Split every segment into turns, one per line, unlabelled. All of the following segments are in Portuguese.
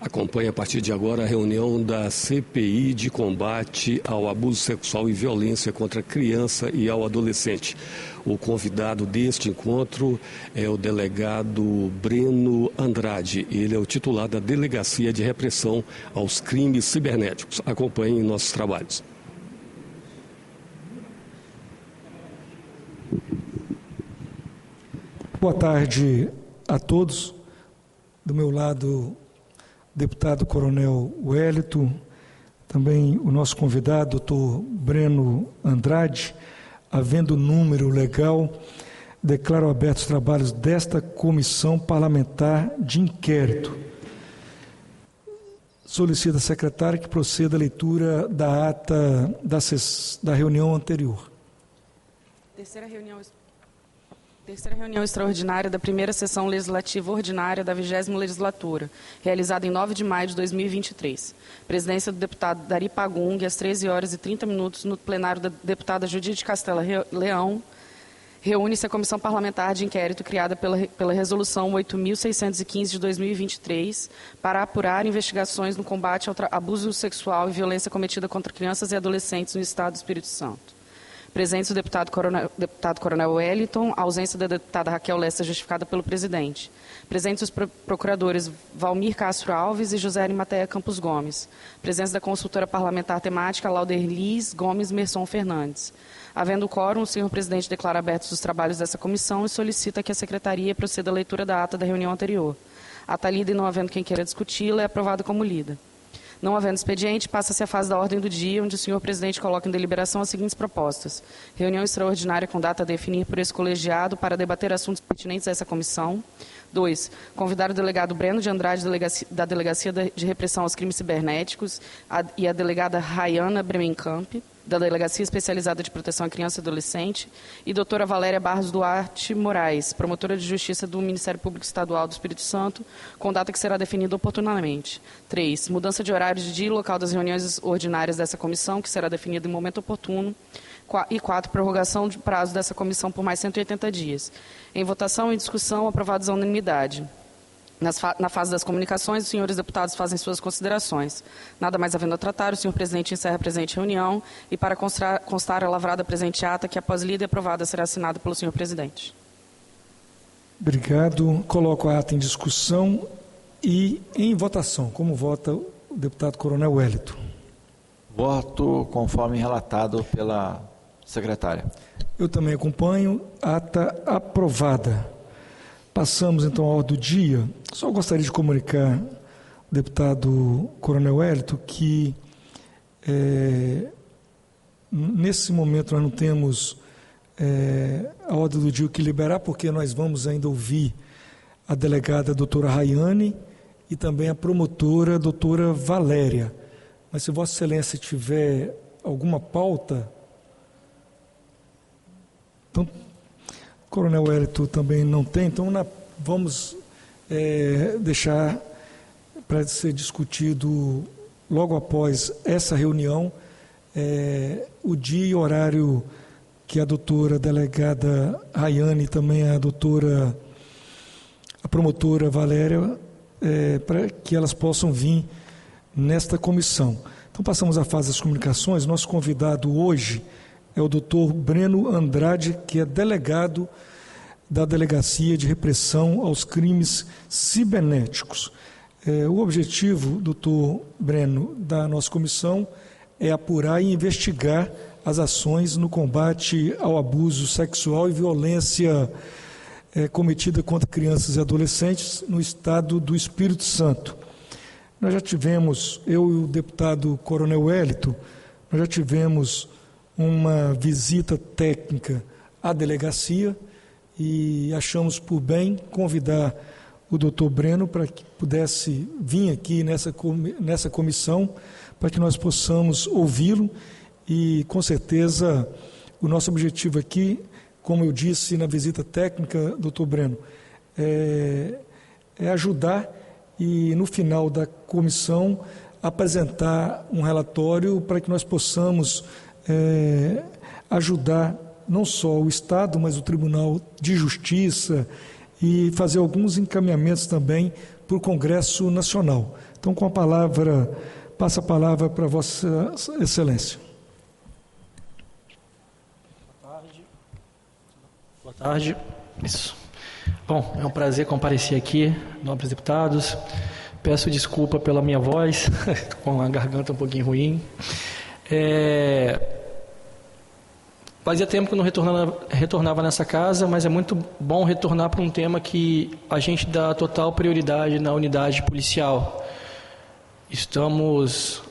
Acompanhe a partir de agora a reunião da CPI de combate ao abuso sexual e violência contra a criança e ao adolescente. O convidado deste encontro é o delegado Breno Andrade. Ele é o titular da Delegacia de Repressão aos Crimes Cibernéticos. Acompanhe nossos trabalhos.
Boa tarde a todos. Do meu lado, deputado Coronel Wellington, também o nosso convidado, doutor Breno Andrade. Havendo número legal, declaro abertos os trabalhos desta comissão parlamentar de inquérito. Solicito à secretária que proceda a leitura da ata da reunião anterior.
Terceira reunião extraordinária da primeira sessão legislativa ordinária da 20ª legislatura, realizada em 9 de maio de 2023. Presidência do deputado Dari Pagung, às 13h30, no plenário da deputada Judite Castela Leão, reúne-se a Comissão Parlamentar de Inquérito criada pela Resolução 8.615 de 2023 para apurar investigações no combate ao abuso sexual e violência cometida contra crianças e adolescentes no Estado do Espírito Santo. Presentes o deputado Coronel Wellington, a ausência da deputada Raquel Lessa justificada pelo presidente. Presentes os procuradores Valmir Castro Alves e José Arimateia Campos Gomes. Presença da consultora parlamentar temática Lauderlis Gomes Merson Fernandes. Havendo quórum, o senhor presidente declara abertos os trabalhos dessa comissão e solicita que a secretaria proceda à leitura da ata da reunião anterior. Ata lida e não havendo quem queira discuti-la, é aprovada como lida. Não havendo expediente, passa-se a fase da ordem do dia, onde o senhor presidente coloca em deliberação as seguintes propostas. Reunião extraordinária com data a definir por esse colegiado para debater assuntos pertinentes a essa comissão. 2. Convidar o delegado Breno de Andrade, da Delegacia de Repressão aos Crimes Cibernéticos, e a delegada Rayana Bremenkamp, da Delegacia Especializada de Proteção à Criança e Adolescente, e doutora Valéria Barros Duarte Moraes, promotora de Justiça do Ministério Público Estadual do Espírito Santo, com data que será definida oportunamente. 3. Mudança de horário de dia e local das reuniões ordinárias dessa comissão, que será definida em momento oportuno. E 4. Prorrogação de prazo dessa comissão por mais 180 dias. Em votação e discussão, aprovados à unanimidade. Na fase das comunicações, os senhores deputados fazem suas considerações. Nada mais havendo a tratar, o senhor presidente encerra a presente reunião e, para constar a lavrada presente ata, que após lida e aprovada será assinada pelo senhor presidente.
Obrigado. Coloco a ata em discussão e em votação. Como vota o deputado Coronel Wellington?
Voto conforme relatado pela secretária.
Eu também acompanho. Ata aprovada. Passamos, então, à ordem do dia. Só gostaria de comunicar ao deputado Coronel Wellington que, nesse momento, nós não temos a ordem do dia que liberar, porque nós vamos ainda ouvir a delegada doutora Rayane e também a promotora doutora Valéria. Mas se Vossa Excelência tiver alguma pauta, então, Coronel Wellington também não tem, então vamos deixar para ser discutido logo após essa reunião o dia e horário que a doutora delegada Rayane e também a promotora Valéria, para que elas possam vir nesta comissão. Então passamos à fase das comunicações. Nosso convidado hoje é o doutor Breno Andrade, que é delegado da Delegacia de Repressão aos Crimes Cibernéticos. O objetivo, doutor Breno, da nossa comissão é apurar e investigar as ações no combate ao abuso sexual e violência cometida contra crianças e adolescentes no Estado do Espírito Santo. Nós já tivemos, eu e o deputado Coronel Wellington, nós já tivemos uma visita técnica à delegacia e achamos por bem convidar o doutor Breno para que pudesse vir aqui nessa comissão, para que nós possamos ouvi-lo e, com certeza, o nosso objetivo aqui, como eu disse na visita técnica, doutor Breno, é ajudar e, no final da comissão, apresentar um relatório para que nós possamos ajudar não só o Estado, mas o Tribunal de Justiça e fazer alguns encaminhamentos também para o Congresso Nacional. Então, passa a palavra para Vossa Excelência.
Boa tarde. Isso. Bom, é um prazer comparecer aqui, nobres deputados. Peço desculpa pela minha voz, com a garganta um pouquinho ruim. Fazia tempo que eu não retornava nessa casa, mas é muito bom retornar para um tema que a gente dá total prioridade na unidade policial. Estamos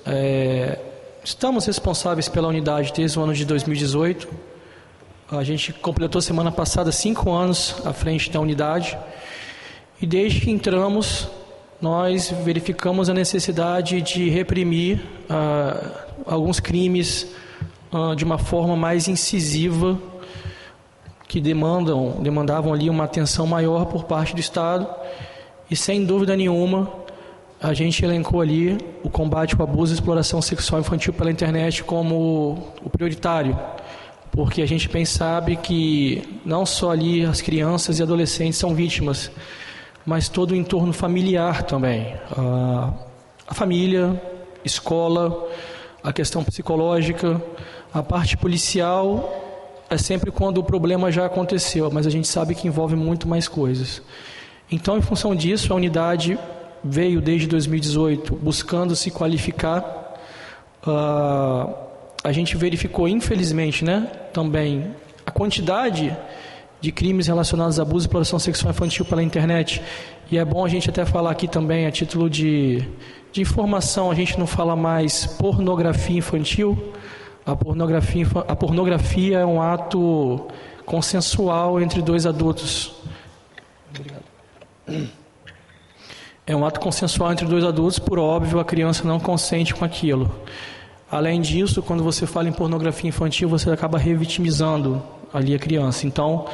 responsáveis pela unidade desde o ano de 2018. A gente completou semana passada 5 anos à frente da unidade. E desde que entramos, nós verificamos a necessidade de reprimir alguns crimes de uma forma mais incisiva, que demandavam ali uma atenção maior por parte do Estado. E sem dúvida nenhuma, a gente elencou ali o combate ao abuso e exploração sexual infantil pela internet como o prioritário, porque a gente bem sabe que não só ali as crianças e adolescentes são vítimas, mas todo o entorno familiar também. A família, escola, a questão psicológica, a parte policial é sempre quando o problema já aconteceu, mas a gente sabe que envolve muito mais coisas. Então, em função disso, a unidade veio desde 2018 buscando se qualificar. A gente verificou, infelizmente, também a quantidade de crimes relacionados a abuso e exploração sexual infantil pela internet. E é bom a gente até falar aqui também, a título de informação, a gente não fala mais pornografia infantil. A pornografia é um ato consensual entre 2 adultos. Obrigado. É um ato consensual entre 2 adultos, por óbvio, a criança não consente com aquilo. Além disso, quando você fala em pornografia infantil, você acaba revitimizando ali a criança. Então,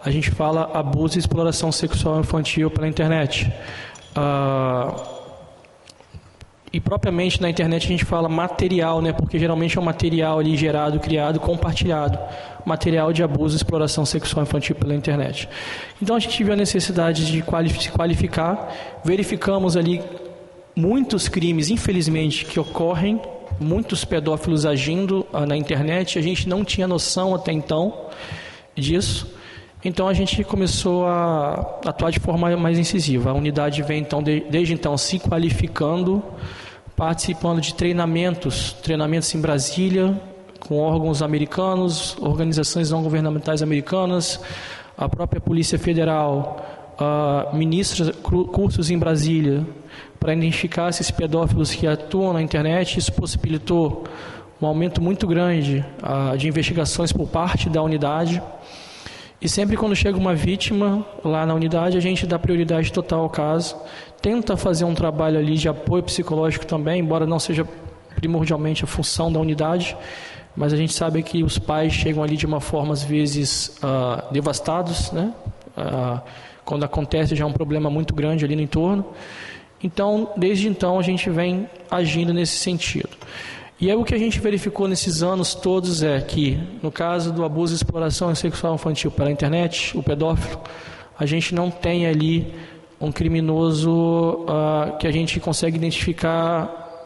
a gente fala abuso e exploração sexual infantil pela internet. E propriamente na internet a gente fala material, porque geralmente é um material ali gerado, criado, compartilhado. Material de abuso e exploração sexual infantil pela internet. Então a gente viu a necessidade de se qualificar. Verificamos ali muitos crimes, infelizmente, que ocorrem, muitos pedófilos agindo na internet. A gente não tinha noção até então disso. Então a gente começou a atuar de forma mais incisiva. A unidade vem então desde então se qualificando, participando de treinamentos em Brasília, com órgãos americanos, organizações não governamentais americanas, a própria Polícia Federal ministra cursos em Brasília para identificar esses pedófilos que atuam na internet. Isso possibilitou um aumento muito grande de investigações por parte da unidade. E sempre quando chega uma vítima lá na unidade, a gente dá prioridade total ao caso, tenta fazer um trabalho ali de apoio psicológico também, embora não seja primordialmente a função da unidade, mas a gente sabe que os pais chegam ali de uma forma, às vezes, devastados, quando acontece já é um problema muito grande ali no entorno. Então, desde então, a gente vem agindo nesse sentido. E aí o que a gente verificou nesses anos todos é que, no caso do abuso e exploração sexual infantil pela internet, o pedófilo, a gente não tem ali um criminoso que a gente consegue identificar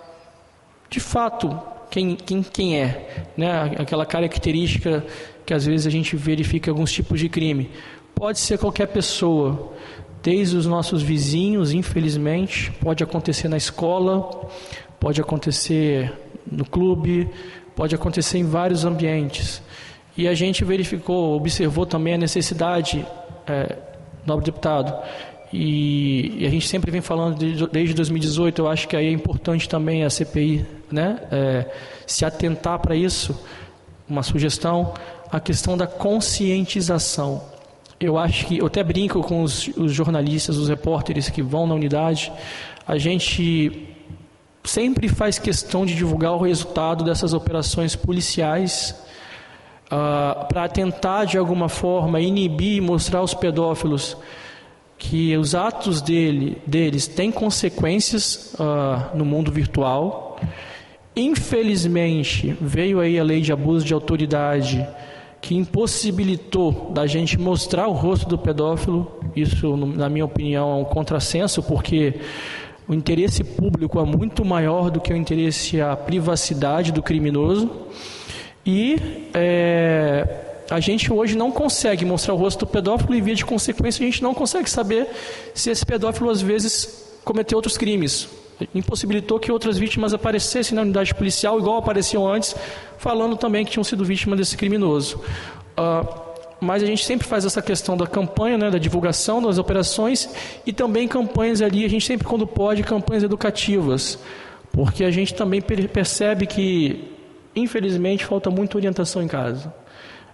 de fato quem é, aquela característica que às vezes a gente verifica em alguns tipos de crime. Pode ser qualquer pessoa, desde os nossos vizinhos, infelizmente, pode acontecer na escola, pode acontecer no clube, pode acontecer em vários ambientes. E a gente observou também a necessidade, nobre deputado, e a gente sempre vem falando desde 2018, eu acho que aí é importante também a CPI se atentar para isso, uma sugestão, a questão da conscientização. Eu acho que, eu até brinco com os jornalistas, os repórteres que vão na unidade, a gente sempre faz questão de divulgar o resultado dessas operações policiais para tentar, de alguma forma, inibir e mostrar aos pedófilos que os atos deles têm consequências no mundo virtual. Infelizmente, veio aí a lei de abuso de autoridade que impossibilitou da gente mostrar o rosto do pedófilo. Isso, na minha opinião, é um contrassenso, porque O interesse público é muito maior do que o interesse à privacidade do criminoso. E a gente hoje não consegue mostrar o rosto do pedófilo e, via de consequência, a gente não consegue saber se esse pedófilo, às vezes, cometeu outros crimes. Impossibilitou que outras vítimas aparecessem na unidade policial, igual apareciam antes, falando também que tinham sido vítimas desse criminoso. Mas a gente sempre faz essa questão da campanha, né, da divulgação das operações, e também campanhas ali, a gente sempre, quando pode, campanhas educativas, porque a gente também percebe que, infelizmente, falta muita orientação em casa.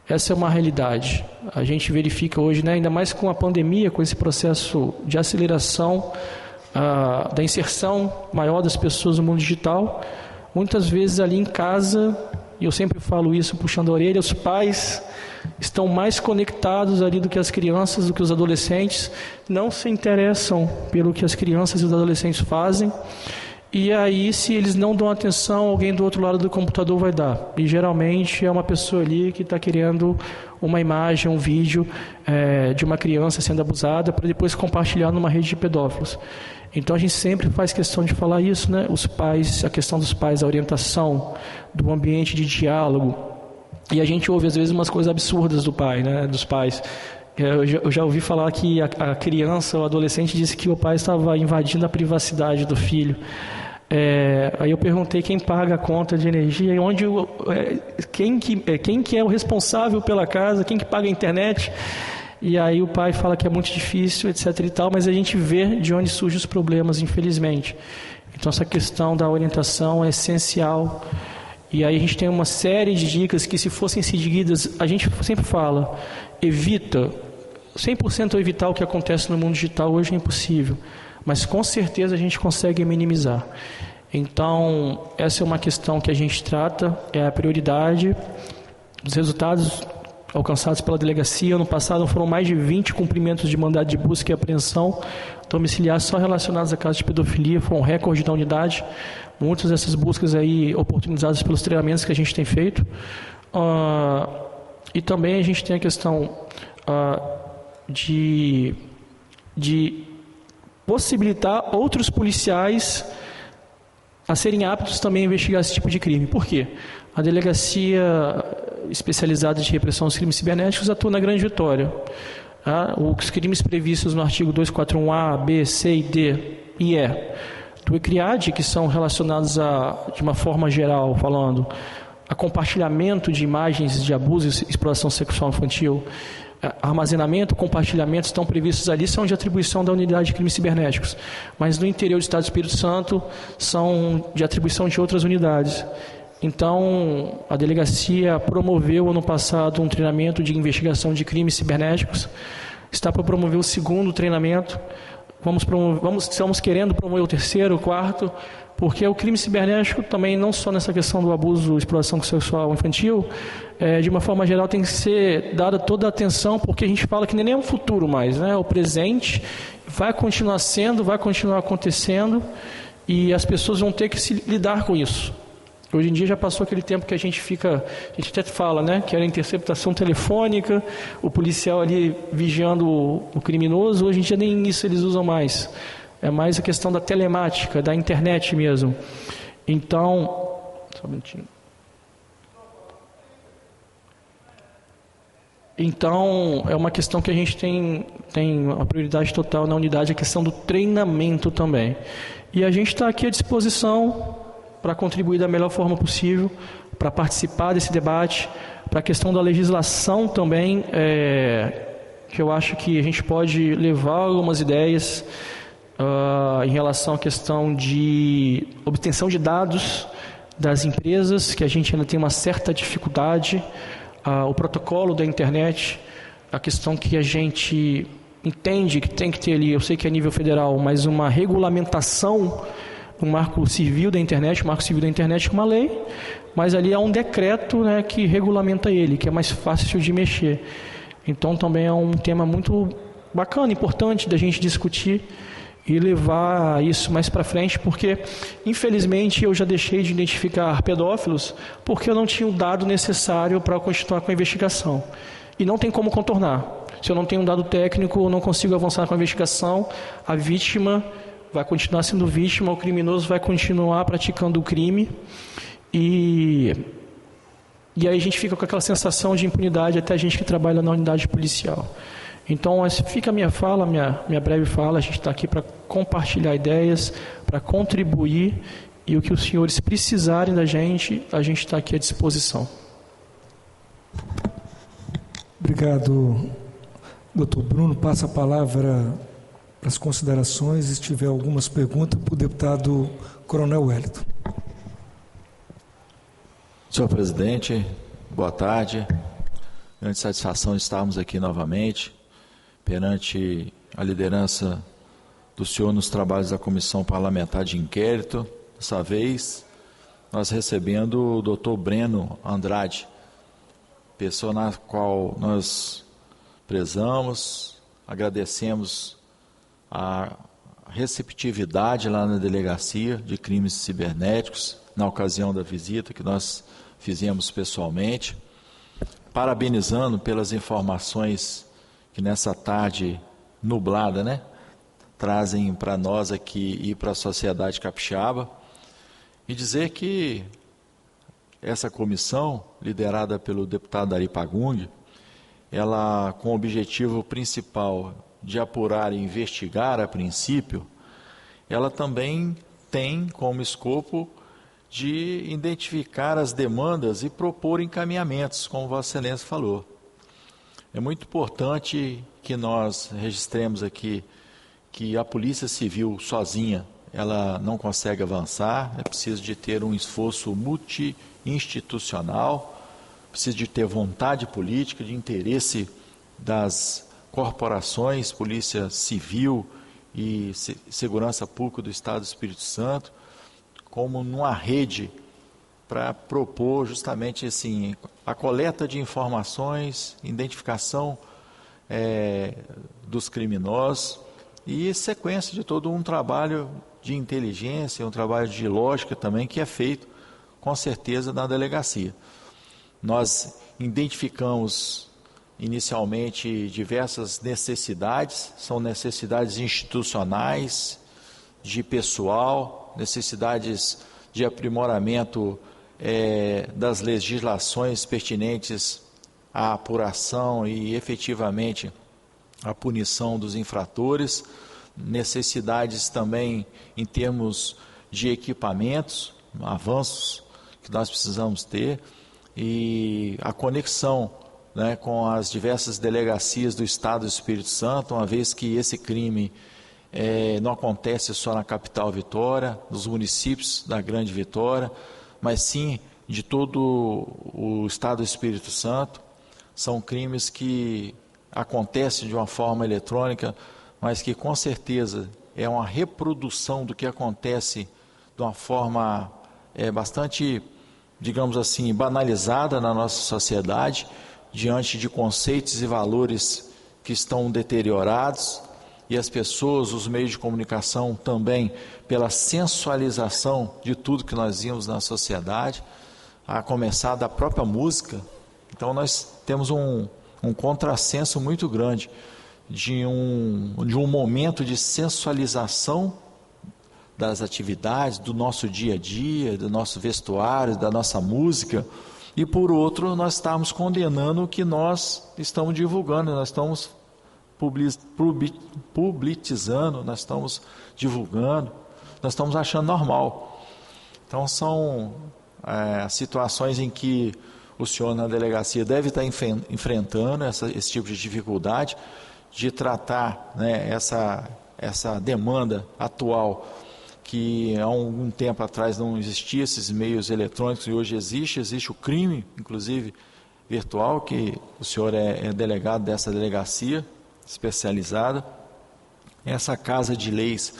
Essa é uma realidade. A gente verifica hoje, né, ainda mais com a pandemia, com esse processo de aceleração da inserção maior das pessoas no mundo digital, muitas vezes ali em casa, e eu sempre falo isso puxando a orelha, os pais estão mais conectados ali do que as crianças, do que os adolescentes, não se interessam pelo que as crianças e os adolescentes fazem, e aí, se eles não dão atenção, alguém do outro lado do computador vai dar. E geralmente é uma pessoa ali que está querendo uma imagem, um vídeo de uma criança sendo abusada para depois compartilhar numa rede de pedófilos. Então a gente sempre faz questão de falar isso, né? Os pais, a questão dos pais, a orientação, do ambiente de diálogo. E a gente ouve às vezes umas coisas absurdas do pai, né? Dos pais. Eu já ouvi falar que a criança ou adolescente disse que o pai estava invadindo a privacidade do filho. Aí eu perguntei quem paga a conta de energia, e quem que é o responsável pela casa, quem que paga a internet. E aí o pai fala que é muito difícil, etc. e tal, mas a gente vê de onde surgem os problemas, infelizmente. Então essa questão da orientação é essencial. E aí a gente tem uma série de dicas que, se fossem seguidas, a gente sempre fala, evita, 100% evitar o que acontece no mundo digital hoje é impossível, mas com certeza a gente consegue minimizar. Então, essa é uma questão que a gente trata, é a prioridade. Os resultados alcançados pela delegacia, ano passado foram mais de 20 cumprimentos de mandado de busca e apreensão domiciliar só relacionados a casos de pedofilia, foi um recorde da unidade. Muitas dessas buscas aí oportunizadas pelos treinamentos que a gente tem feito. E também a gente tem a questão de possibilitar outros policiais a serem aptos também a investigar esse tipo de crime. Por quê? A delegacia especializada de repressão aos crimes cibernéticos atua na Grande Vitória. Os crimes previstos no artigo 241A, B, C e D e E do ECRIAD, que são relacionados de uma forma geral, falando, a compartilhamento de imagens de abuso e exploração sexual infantil, armazenamento, compartilhamento estão previstos ali, são de atribuição da unidade de crimes cibernéticos, mas no interior do Estado do Espírito Santo são de atribuição de outras unidades. Então, a delegacia promoveu ano passado um treinamento de investigação de crimes cibernéticos, está para promover o segundo treinamento, estamos querendo promover o terceiro, o quarto, porque o crime cibernético também, não só nessa questão do abuso e exploração sexual infantil, de uma forma geral tem que ser dada toda a atenção, porque a gente fala que nem é um futuro mais, né? O presente vai continuar sendo, vai continuar acontecendo, e as pessoas vão ter que se lidar com isso. Hoje em dia já passou aquele tempo que a gente até fala, né, que era interceptação telefônica, o policial ali vigiando o criminoso. Hoje em dia nem isso eles usam mais. É mais a questão da telemática, da internet mesmo. Então, só um minutinho. Então, é uma questão que a gente tem uma prioridade total na unidade, a questão do treinamento também. E a gente está aqui à disposição para contribuir da melhor forma possível, para participar desse debate, para a questão da legislação também, que eu acho que a gente pode levar algumas ideias em relação à questão de obtenção de dados das empresas, que a gente ainda tem uma certa dificuldade, o protocolo da internet, a questão que a gente entende que tem que ter ali, eu sei que é nível federal, mas uma regulamentação do marco civil da internet. O marco civil da internet é uma lei, mas ali há um decreto, né, que regulamenta ele, que é mais fácil de mexer. Então também é um tema muito bacana, importante da gente discutir e levar isso mais para frente, porque infelizmente eu já deixei de identificar pedófilos porque eu não tinha o dado necessário para continuar com a investigação. E não tem como contornar. Se eu não tenho um dado técnico, eu não consigo avançar com a investigação, a vítima vai continuar sendo vítima, o criminoso vai continuar praticando o crime e aí a gente fica com aquela sensação de impunidade até a gente que trabalha na unidade policial. Então, essa fica a minha fala, minha breve fala. A gente está aqui para compartilhar ideias, para contribuir, e o que os senhores precisarem da gente, a gente está aqui à disposição.
Obrigado, doutor Bruno. Passa a palavra para as considerações, se tiver algumas perguntas, para o deputado Coronel Wellington.
Senhor presidente, boa tarde. Grande satisfação de estarmos aqui novamente, perante a liderança do senhor nos trabalhos da Comissão Parlamentar de Inquérito. Dessa vez, nós recebendo o doutor Breno Andrade, pessoa na qual nós prezamos, agradecemos a receptividade lá na Delegacia de Crimes Cibernéticos, na ocasião da visita que nós fizemos pessoalmente, parabenizando pelas informações que nessa tarde nublada, trazem para nós aqui e para a sociedade capixaba, e dizer que essa comissão, liderada pelo deputado Dari Pagung, ela com o objetivo principal de apurar e investigar a princípio, ela também tem como escopo de identificar as demandas e propor encaminhamentos, como Vossa Excelência falou. É muito importante que nós registremos aqui que a Polícia Civil sozinha, ela não consegue avançar, é preciso de ter um esforço multi-institucional, precisa de ter vontade política, de interesse das corporações, Polícia Civil e Segurança Pública do Estado do Espírito Santo, como numa rede para propor justamente assim, a coleta de informações, identificação dos criminosos e sequência de todo um trabalho de inteligência, um trabalho de lógica também que é feito com certeza na delegacia. Nós identificamos inicialmente diversas necessidades, são necessidades institucionais, de pessoal, necessidades de aprimoramento das legislações pertinentes à apuração e efetivamente à punição dos infratores, necessidades também em termos de equipamentos, avanços que nós precisamos ter e a conexão com as diversas delegacias do Estado do Espírito Santo, uma vez que esse crime não acontece só na capital Vitória, nos municípios da Grande Vitória, mas sim de todo o Estado do Espírito Santo. São crimes que acontecem de uma forma eletrônica, mas que com certeza é uma reprodução do que acontece de uma forma bastante, digamos assim, banalizada na nossa sociedade, diante de conceitos e valores que estão deteriorados, e as pessoas, os meios de comunicação também, pela sensualização de tudo que nós vimos na sociedade, a começar da própria música. Então nós temos um contrassenso muito grande de um momento de sensualização das atividades, do nosso dia a dia, do nosso vestuário, da nossa música, e por outro nós estamos condenando o que nós estamos divulgando, nós estamos publicizando, nós estamos divulgando, nós estamos achando normal. Então são situações em que o senhor na delegacia deve estar enfrentando esse tipo de dificuldade de tratar essa demanda atual, que há algum tempo atrás não existia esses meios eletrônicos e hoje existe o crime, inclusive virtual, que o senhor é delegado dessa delegacia especializada. Essa Casa de Leis,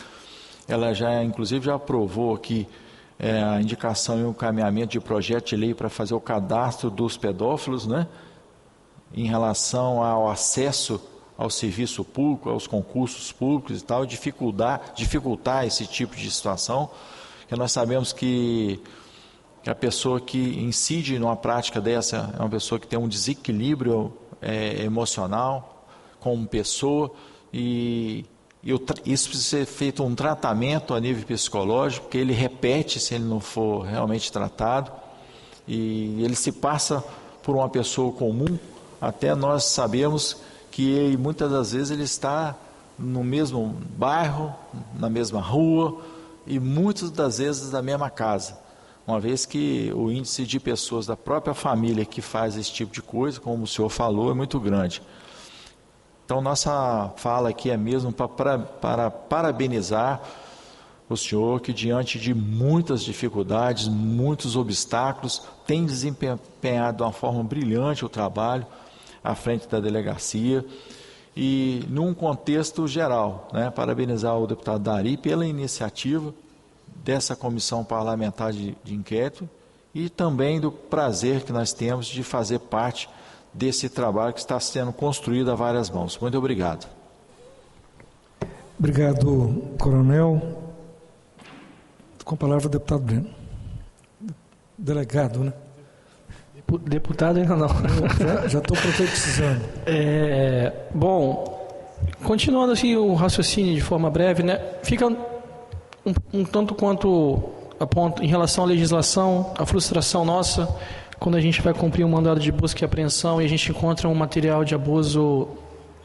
ela inclusive já aprovou aqui a indicação e o encaminhamento de projeto de lei para fazer o cadastro dos pedófilos, em relação ao acesso ao serviço público, aos concursos públicos e tal, dificultar esse tipo de situação, porque nós sabemos que a pessoa que incide numa prática dessa é uma pessoa que tem um desequilíbrio emocional como pessoa e isso precisa ser feito um tratamento a nível psicológico, porque ele repete se ele não for realmente tratado, e ele se passa por uma pessoa comum, até nós sabemos que muitas das vezes ele está no mesmo bairro, na mesma rua, e muitas das vezes na mesma casa, uma vez que o índice de pessoas da própria família que faz esse tipo de coisa, como o senhor falou, é muito grande. Então, nossa fala aqui é mesmo para parabenizar o senhor, que diante de muitas dificuldades, muitos obstáculos, tem desempenhado de uma forma brilhante o trabalho à frente da delegacia e num contexto geral, né, parabenizar o deputado Dari pela iniciativa dessa comissão parlamentar de inquérito e também do prazer que nós temos de fazer parte desse trabalho que está sendo construído a várias mãos. Muito obrigado.
Obrigado, coronel. Com a palavra o deputado Breno. Delegado, né?
Deputado ainda não.
Já estou profetizando.
Bom, continuando assim o raciocínio de forma breve, né? Fica um tanto quanto a ponto em relação à legislação, a frustração nossa quando a gente vai cumprir um mandado de busca e apreensão e a gente encontra um material de abuso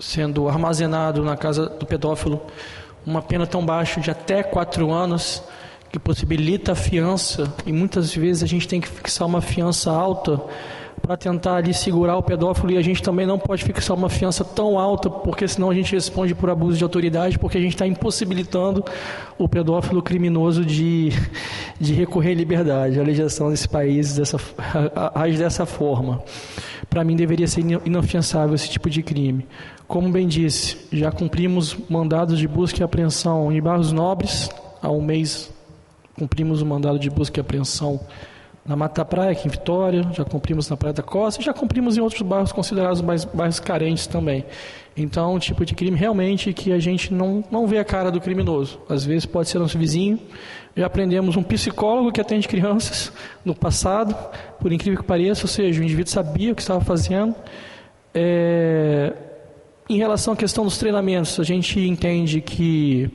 sendo armazenado na casa do pedófilo, uma pena tão baixa de até 4 anos, que possibilita a fiança, e muitas vezes a gente tem que fixar uma fiança alta para tentar ali segurar o pedófilo, e a gente também não pode fixar uma fiança tão alta, porque senão a gente responde por abuso de autoridade, porque a gente está impossibilitando o pedófilo criminoso de recorrer à liberdade. A legislação desse país age dessa forma. Para mim deveria ser inafiançável esse tipo de crime. Como bem disse, já cumprimos mandados de busca e apreensão em Barros Nobres, há um mês cumprimos o mandado de busca e apreensão na Mata Praia, aqui em Vitória, já cumprimos na Praia da Costa e já cumprimos em outros bairros considerados bairros carentes também. Então, um tipo de crime realmente que a gente não vê a cara do criminoso. Às vezes pode ser nosso vizinho. Já aprendemos um psicólogo que atende crianças no passado, por incrível que pareça, ou seja, o indivíduo sabia o que estava fazendo. Em relação à questão dos treinamentos, a gente entende que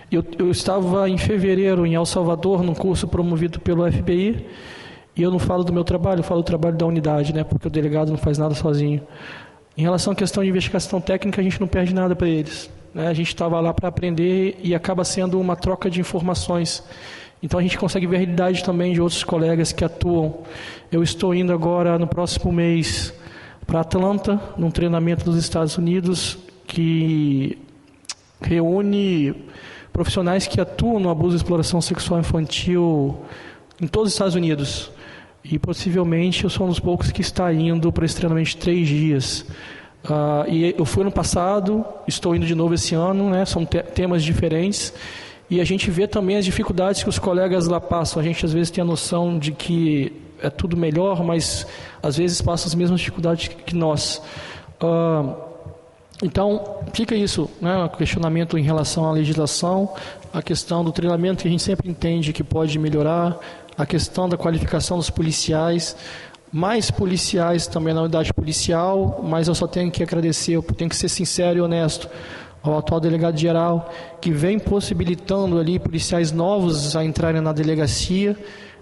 eu estava em fevereiro em El Salvador, num curso promovido pelo FBI, e eu não falo do meu trabalho, eu falo do trabalho da unidade, né, porque o delegado não faz nada sozinho. Em relação à questão de investigação técnica, a gente não perde nada para eles, né? A gente estava lá para aprender e acaba sendo uma troca de informações. Então a gente consegue ver a realidade também de outros colegas que atuam. Eu estou indo agora, no próximo mês, para Atlanta, num treinamento dos Estados Unidos, que reúne profissionais que atuam no abuso e exploração sexual infantil em todos os Estados Unidos. E possivelmente eu sou um dos poucos que está indo para esse treinamento de 3 dias. E eu fui no passado, estou indo de novo esse ano, né? São temas diferentes. E a gente vê também as dificuldades que os colegas lá passam. A gente às vezes tem a noção de que é tudo melhor, mas às vezes passa as mesmas dificuldades que nós. Então, fica isso, né, o questionamento em relação à legislação, a questão do treinamento que a gente sempre entende que pode melhorar, a questão da qualificação dos policiais, mais policiais também na unidade policial, mas eu só tenho que agradecer, eu tenho que ser sincero e honesto ao atual delegado-geral, que vem possibilitando ali policiais novos a entrarem na delegacia.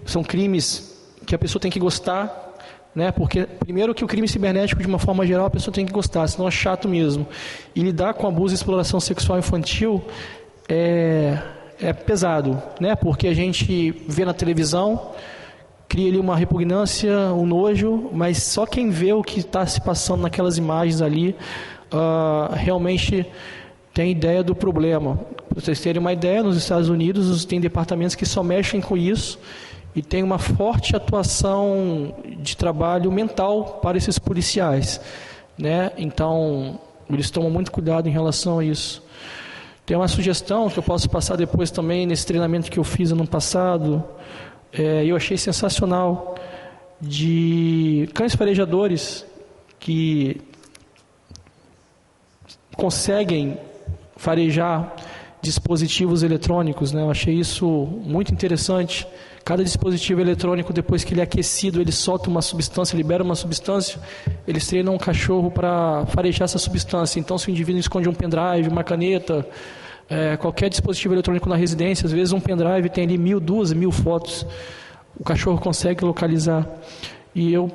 São crimes que a pessoa tem que gostar, né? Porque, primeiro, que o crime cibernético, de uma forma geral, a pessoa tem que gostar, senão é chato mesmo. E lidar com abuso e exploração sexual infantil é pesado, né? Porque a gente vê na televisão, cria ali uma repugnância, um nojo, mas só quem vê o que está se passando naquelas imagens ali realmente tem ideia do problema. Para vocês terem uma ideia, nos Estados Unidos tem departamentos que só mexem com isso, e tem uma forte atuação de trabalho mental para esses policiais, né? Então, eles tomam muito cuidado em relação a isso. Tem uma sugestão que eu posso passar depois também, nesse treinamento que eu fiz ano passado, eu achei sensacional, de cães farejadores que conseguem farejar dispositivos eletrônicos, né? Eu achei isso muito interessante. Cada dispositivo eletrônico, depois que ele é aquecido, ele solta uma substância, libera uma substância. Eles treinam um cachorro para farejar essa substância. Então, se o indivíduo esconde um pendrive, uma caneta, qualquer dispositivo eletrônico na residência, às vezes um pendrive tem ali 1.000, 2.000 fotos, o cachorro consegue localizar. E eu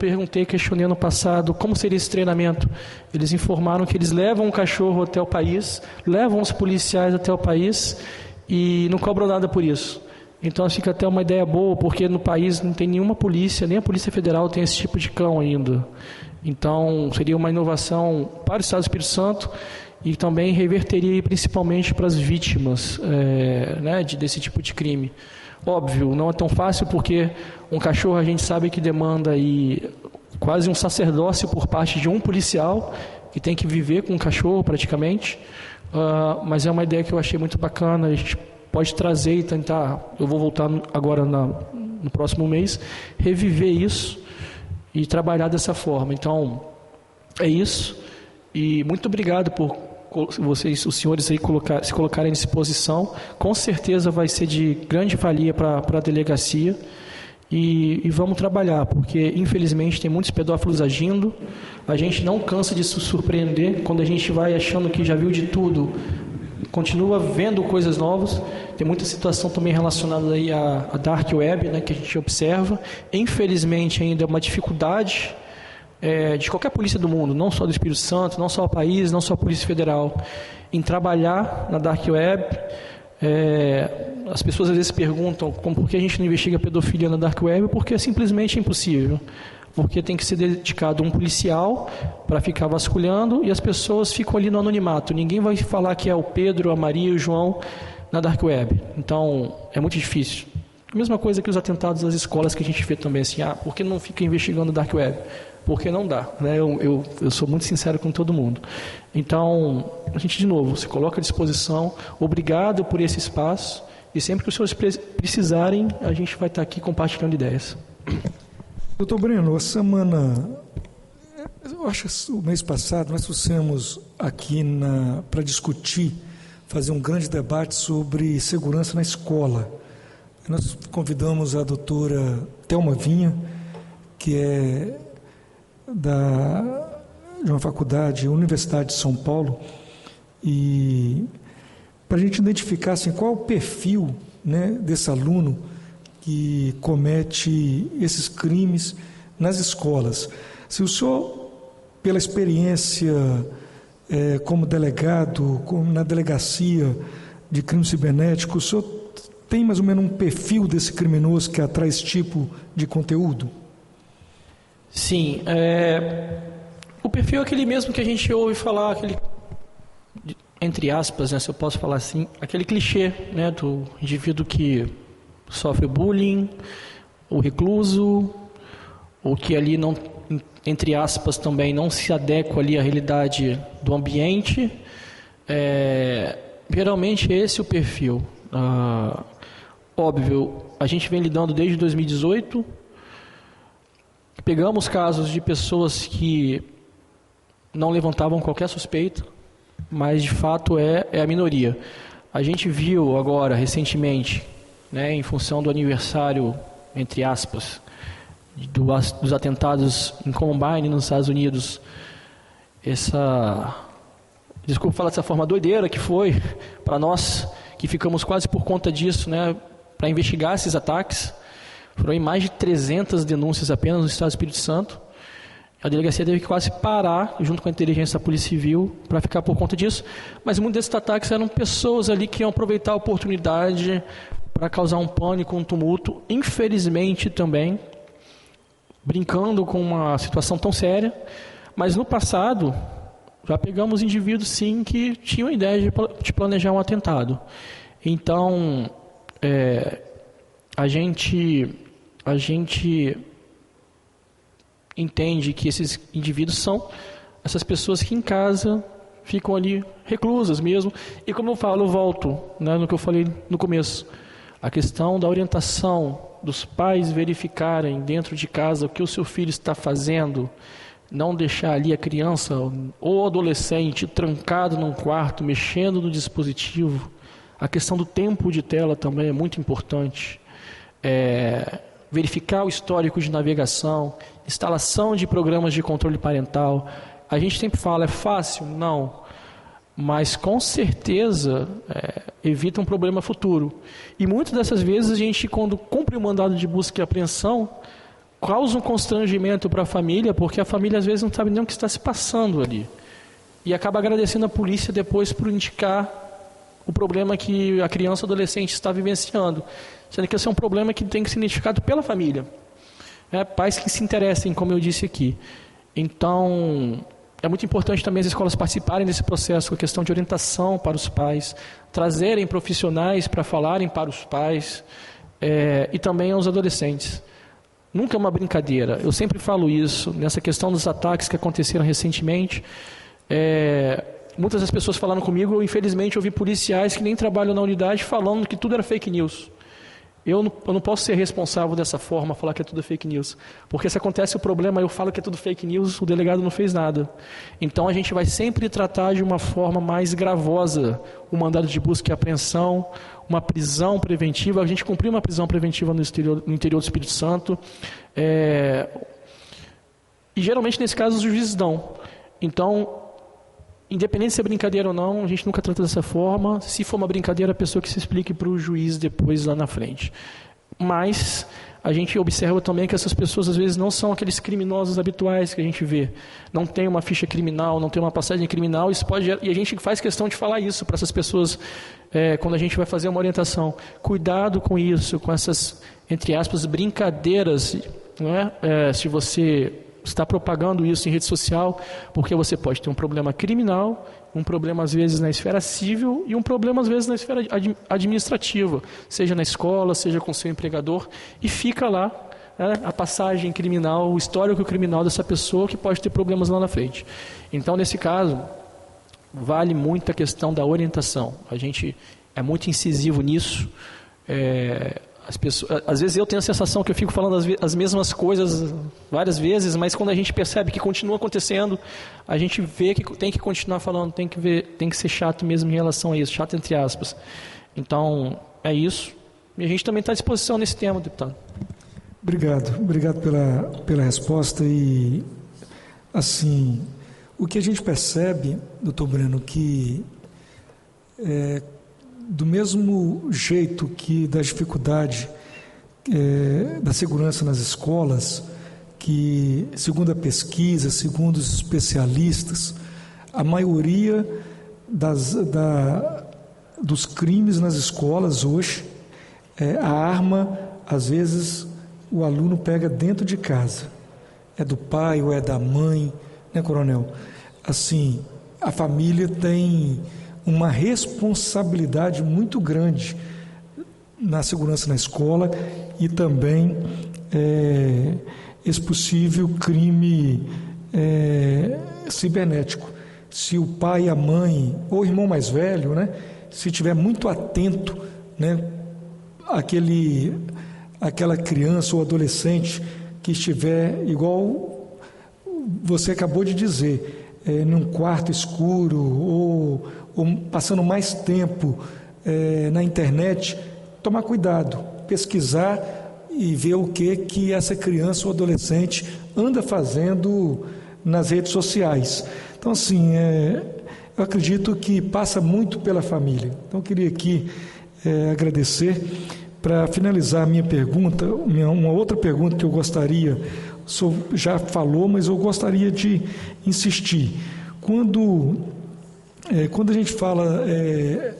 questionei ano passado como seria esse treinamento. Eles informaram que eles levam o cachorro até o país, levam os policiais até o país e não cobram nada por isso. Então fica até uma ideia boa, porque no país não tem nenhuma polícia, nem a Polícia Federal tem esse tipo de cão ainda. Então seria uma inovação para o Estado do Espírito Santo e também reverteria principalmente para as vítimas desse tipo de crime. Óbvio, não é tão fácil, porque um cachorro a gente sabe que demanda aí quase um sacerdócio por parte de um policial que tem que viver com um cachorro praticamente, mas é uma ideia que eu achei muito bacana. A gente pode trazer e tentar, eu vou voltar agora no próximo mês, reviver isso e trabalhar dessa forma. Então, é isso, e muito obrigado por vocês, os senhores aí se colocarem à disposição. Com certeza vai ser de grande valia para a delegacia e vamos trabalhar, porque infelizmente tem muitos pedófilos agindo. A gente não cansa de se surpreender quando a gente vai achando que já viu de tudo, continua vendo coisas novas. Tem muita situação também relacionada aí à dark web, que a gente observa. Infelizmente ainda é uma dificuldade de qualquer polícia do mundo, não só do Espírito Santo, não só o país, não só a Polícia Federal, em trabalhar na dark web. As pessoas às vezes perguntam por que a gente não investiga pedofilia na dark web, porque é simplesmente impossível, porque tem que ser dedicado um policial para ficar vasculhando e as pessoas ficam ali no anonimato. Ninguém vai falar que é o Pedro, a Maria e o João na dark web. Então é muito difícil. A mesma coisa que os atentados às escolas que a gente vê também, assim, por que não fica investigando dark web? Porque não dá, eu sou muito sincero com todo mundo. Então, a gente de novo se coloca à disposição. Obrigado por esse espaço, e sempre que os senhores precisarem, a gente vai estar aqui compartilhando ideias.
Doutor Breno, eu acho que o mês passado nós trouxemos aqui para discutir, fazer um grande debate sobre segurança na escola. Nós convidamos a doutora Thelma Vinha, que é de uma faculdade, Universidade de São Paulo, e para a gente identificar assim, qual é o perfil desse aluno que comete esses crimes nas escolas. Se o senhor, pela experiência como delegado, na delegacia de crime cibernético, o senhor tem mais ou menos um perfil desse criminoso que atrai esse tipo de conteúdo?
Sim, o perfil é aquele mesmo que a gente ouve falar, aquele, entre aspas, se eu posso falar assim, aquele clichê, do indivíduo que sofre bullying, o recluso, ou que ali não, entre aspas também, não se adequa ali à realidade do ambiente. Geralmente esse é o perfil. Óbvio, a gente vem lidando desde 2018, pegamos casos de pessoas que não levantavam qualquer suspeita, mas de fato é a minoria. A gente viu agora, recentemente, em função do aniversário, entre aspas, dos atentados em Columbine, nos Estados Unidos, desculpa falar dessa forma doideira que foi para nós, que ficamos quase por conta disso, para investigar esses ataques. Foram mais de 300 denúncias apenas no Estado do Espírito Santo. A delegacia teve que quase parar, junto com a inteligência da Polícia Civil, para ficar por conta disso. Mas muitos desses ataques eram pessoas ali que iam aproveitar a oportunidade para causar um pânico, um tumulto. Infelizmente também, brincando com uma situação tão séria. Mas no passado, já pegamos indivíduos, sim, que tinham a ideia de planejar um atentado. Então, a gente entende que esses indivíduos são essas pessoas que em casa ficam ali reclusas mesmo. E como eu volto no que eu falei no começo, a questão da orientação dos pais verificarem dentro de casa o que o seu filho está fazendo, não deixar ali a criança ou adolescente trancado num quarto, mexendo no dispositivo. A questão do tempo de tela também é muito importante. Verificar o histórico de navegação, instalação de programas de controle parental. A gente sempre fala, é fácil? Não. mas com certeza evita um problema futuro. E muitas dessas vezes a gente, quando cumpre o mandado de busca e apreensão, causa um constrangimento para a família, porque a família às vezes não sabe nem o que está se passando ali. E acaba agradecendo a polícia depois por indicar o problema que a criança ou adolescente está vivenciando, sendo que esse é um problema que tem que ser identificado pela família. Pais que se interessem, como eu disse aqui. Então, é muito importante também as escolas participarem desse processo com a questão de orientação para os pais, trazerem profissionais para falarem para os pais e também aos adolescentes. Nunca é uma brincadeira, eu sempre falo isso, nessa questão dos ataques que aconteceram recentemente. Muitas das pessoas falaram comigo, eu infelizmente ouvi policiais que nem trabalham na unidade falando que tudo era fake news. Eu não posso ser responsável dessa forma, falar que é tudo fake news. Porque se acontece o problema, eu falo que é tudo fake news, o delegado não fez nada. Então a gente vai sempre tratar de uma forma mais gravosa o mandado de busca e apreensão, uma prisão preventiva. A gente cumpriu uma prisão preventiva no interior do Espírito Santo. E geralmente nesse caso os juízes dão. Então, independente de ser brincadeira ou não, a gente nunca trata dessa forma. Se for uma brincadeira, a pessoa que se explique para o juiz depois lá na frente. Mas a gente observa também que essas pessoas às vezes não são aqueles criminosos habituais que a gente vê. Não tem uma ficha criminal, não tem uma passagem criminal. Isso pode, e a gente faz questão de falar isso para essas pessoas quando a gente vai fazer uma orientação. Cuidado com isso, com essas, entre aspas, brincadeiras. Não é? Se você está propagando isso em rede social, porque você pode ter um problema criminal, um problema às vezes na esfera civil e um problema às vezes na esfera administrativa, seja na escola, seja com seu empregador, e fica lá a passagem criminal, o histórico criminal dessa pessoa que pode ter problemas lá na frente. Então, nesse caso, vale muito a questão da orientação. A gente é muito incisivo nisso. As pessoas, às vezes eu tenho a sensação que eu fico falando as mesmas coisas várias vezes, mas quando a gente percebe que continua acontecendo, a gente vê que tem que continuar falando, tem que ser chato mesmo em relação a isso, chato entre aspas. Então, é isso. E a gente também está à disposição nesse tema, deputado.
Obrigado pela resposta. E, assim, o que a gente percebe, doutor Breno, que do mesmo jeito que da dificuldade da segurança nas escolas, que, segundo a pesquisa, segundo os especialistas, a maioria dos crimes nas escolas hoje, a arma, às vezes, o aluno pega dentro de casa. É do pai ou é da mãe, né, coronel? Assim, a família tem uma responsabilidade muito grande na segurança na escola e também esse possível crime cibernético. Se o pai, a mãe ou o irmão mais velho, né, se estiver muito atento, né, aquela criança ou adolescente que estiver igual você acabou de dizer, num quarto escuro ou passando mais tempo na internet, tomar cuidado, pesquisar e ver o que essa criança ou adolescente anda fazendo nas redes sociais. Então, assim, eu acredito que passa muito pela família. Então, eu queria aqui agradecer. Para finalizar a minha pergunta, uma outra pergunta que eu gostaria, o senhor já falou, mas eu gostaria de insistir. Quando a gente fala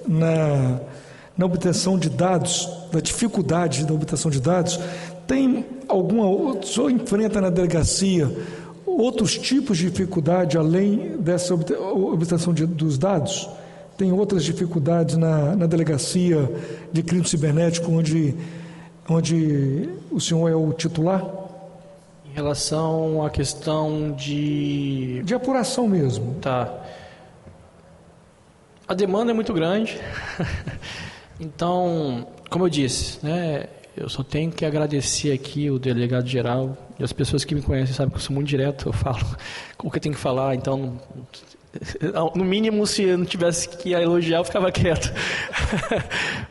na obtenção de dados, da dificuldade da obtenção de dados, tem o senhor enfrenta na delegacia outros tipos de dificuldade além dessa obtenção dos dados? Tem outras dificuldades na delegacia de crime cibernético onde o senhor é o titular?
Em relação à questão de
apuração mesmo.
Tá. A demanda é muito grande. Então, como eu disse, né, eu só tenho que agradecer aqui o delegado geral e as pessoas que me conhecem sabem que eu sou muito direto, eu falo o que eu tenho que falar, então no mínimo, se eu não tivesse que elogiar, eu ficava quieto.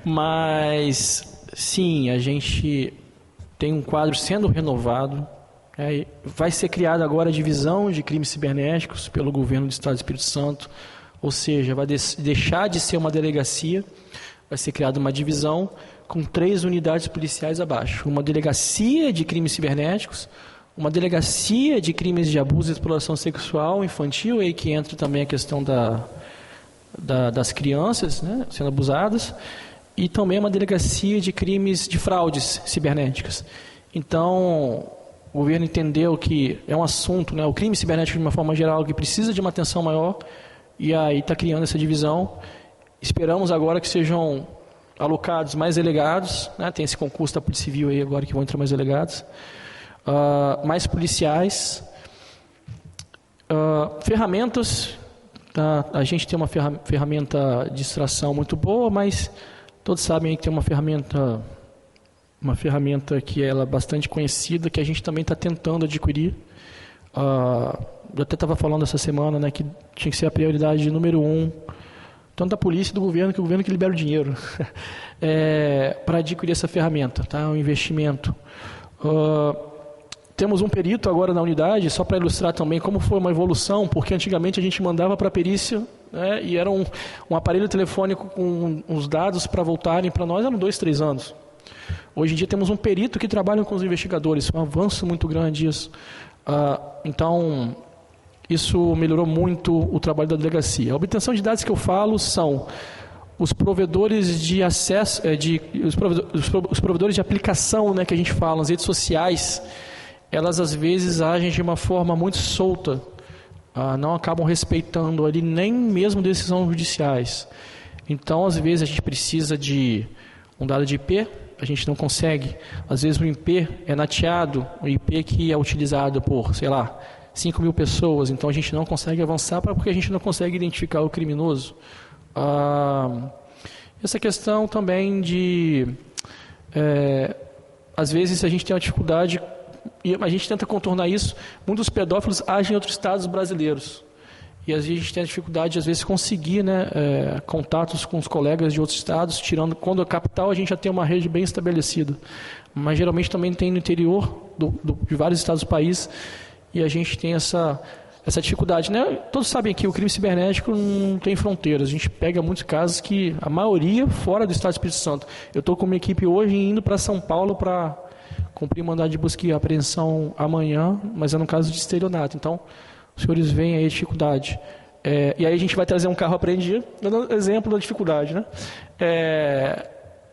Mas, sim, a gente tem um quadro sendo renovado. Vai ser criada agora a divisão de crimes cibernéticos pelo governo do Estado do Espírito Santo, Ou seja, vai deixar de ser uma delegacia, vai ser criada uma divisão com 3 unidades policiais abaixo. Uma delegacia de crimes cibernéticos, uma delegacia de crimes de abuso e exploração sexual infantil, aí que entra também a questão das crianças, né, sendo abusadas, e também uma delegacia de crimes de fraudes cibernéticas. Então, o governo entendeu que é um assunto, né, o crime cibernético de uma forma geral, que precisa de uma atenção maior, e aí está criando essa divisão. Esperamos agora que sejam alocados mais delegados, né, tem esse concurso da Polícia Civil aí agora que vão entrar mais delegados, mais policiais, ferramentas. Tá? A gente tem uma ferramenta de extração muito boa, mas todos sabem que tem uma ferramenta que ela é bastante conhecida, que a gente também está tentando adquirir. Eu até estava falando essa semana, né, que tinha que ser a prioridade número 1, tanto da polícia e do governo, que é o governo que libera o dinheiro, para adquirir essa ferramenta, tá? Um investimento. Temos um perito agora na unidade, só para ilustrar também como foi uma evolução, porque antigamente a gente mandava para a perícia, né, e era um aparelho telefônico com os dados para voltarem para nós, eram 2, 3 anos. Hoje em dia temos um perito que trabalha com os investigadores, um avanço muito grande isso. Então, isso melhorou muito o trabalho da delegacia. A obtenção de dados que eu falo são os provedores de acesso, os provedores de aplicação, né, que a gente fala, as redes sociais. Elas às vezes agem de uma forma muito solta, não acabam respeitando ali nem mesmo decisões judiciais. Então, às vezes a gente precisa de um dado de IP, a gente não consegue. Às vezes o IP é nateado, o IP que é utilizado por, 5.000 pessoas, então a gente não consegue avançar porque a gente não consegue identificar o criminoso. Essa questão também de, às vezes a gente tem uma dificuldade, e a gente tenta contornar isso. Muitos pedófilos agem em outros estados brasileiros. E a gente tem a dificuldade, às vezes, de conseguir, né, contatos com os colegas de outros estados, tirando, quando a capital a gente já tem uma rede bem estabelecida. Mas geralmente também tem no interior de vários estados do país, e a gente tem essa dificuldade, né? Todos sabem que o crime cibernético não tem fronteiras. A gente pega muitos casos que, a maioria, fora do estado do Espírito Santo. Eu estou com uma equipe hoje indo para São Paulo para cumprir mandado de busca e apreensão amanhã, mas é no caso de estelionato. Então, os senhores veem aí a dificuldade. E aí a gente vai trazer um carro apreendido, dando exemplo da dificuldade, né?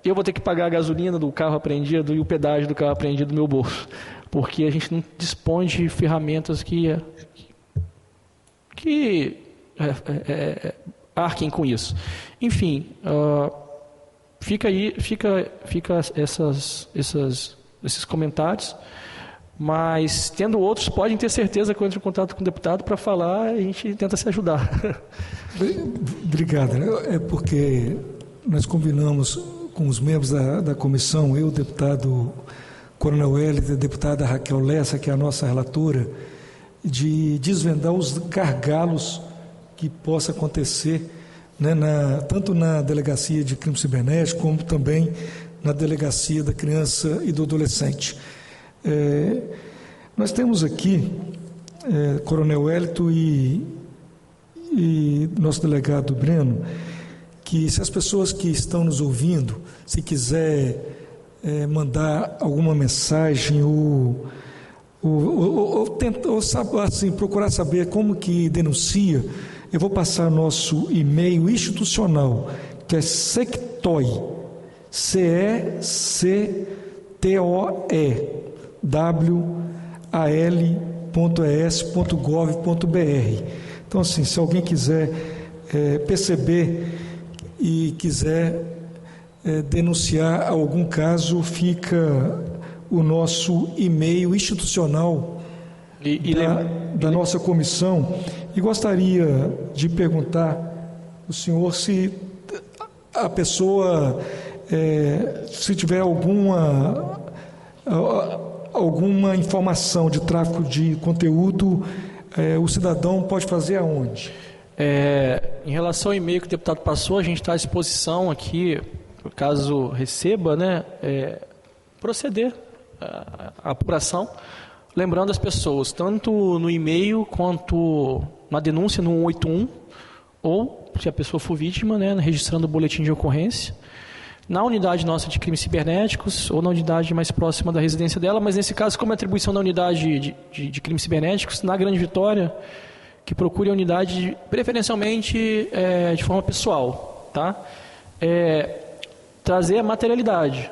Eu vou ter que pagar a gasolina do carro apreendido e o pedágio do carro apreendido do meu bolso, porque a gente não dispõe de ferramentas que arquem com isso. Enfim, fica esses comentários, mas tendo outros, podem ter certeza que eu entro em contato com o deputado para falar e a gente tenta se ajudar.
Obrigado. É porque nós combinamos com os membros da comissão, eu, o deputado Coronel Wellington, a deputada Raquel Lessa, que é a nossa relatora, de desvendar os gargalos que possa acontecer, né, tanto na delegacia de crime cibernético, como também na delegacia da criança e do adolescente. Nós temos aqui, Coronel Wellington e nosso delegado Breno, que se as pessoas que estão nos ouvindo, se quiser mandar alguma mensagem ou assim, procurar saber como que denuncia, eu vou passar nosso e-mail institucional, que é sectoe, CECTOEWAL.es.gov.br. Então, assim, se alguém quiser perceber e quiser denunciar algum caso, fica o nosso e-mail institucional da nossa comissão. E gostaria de perguntar ao senhor se a pessoa, se tiver alguma informação de tráfico de conteúdo, o cidadão pode fazer aonde?
Em relação ao e-mail que o deputado passou, a gente está à disposição aqui, caso receba, né, proceder à apuração, lembrando as pessoas, tanto no e-mail quanto na denúncia no 181, ou, se a pessoa for vítima, né, registrando o boletim de ocorrência, na unidade nossa de crimes cibernéticos ou na unidade mais próxima da residência dela, mas nesse caso, como é atribuição da unidade de crimes cibernéticos, na Grande Vitória, que procure a unidade preferencialmente de forma pessoal, tá? Trazer a materialidade,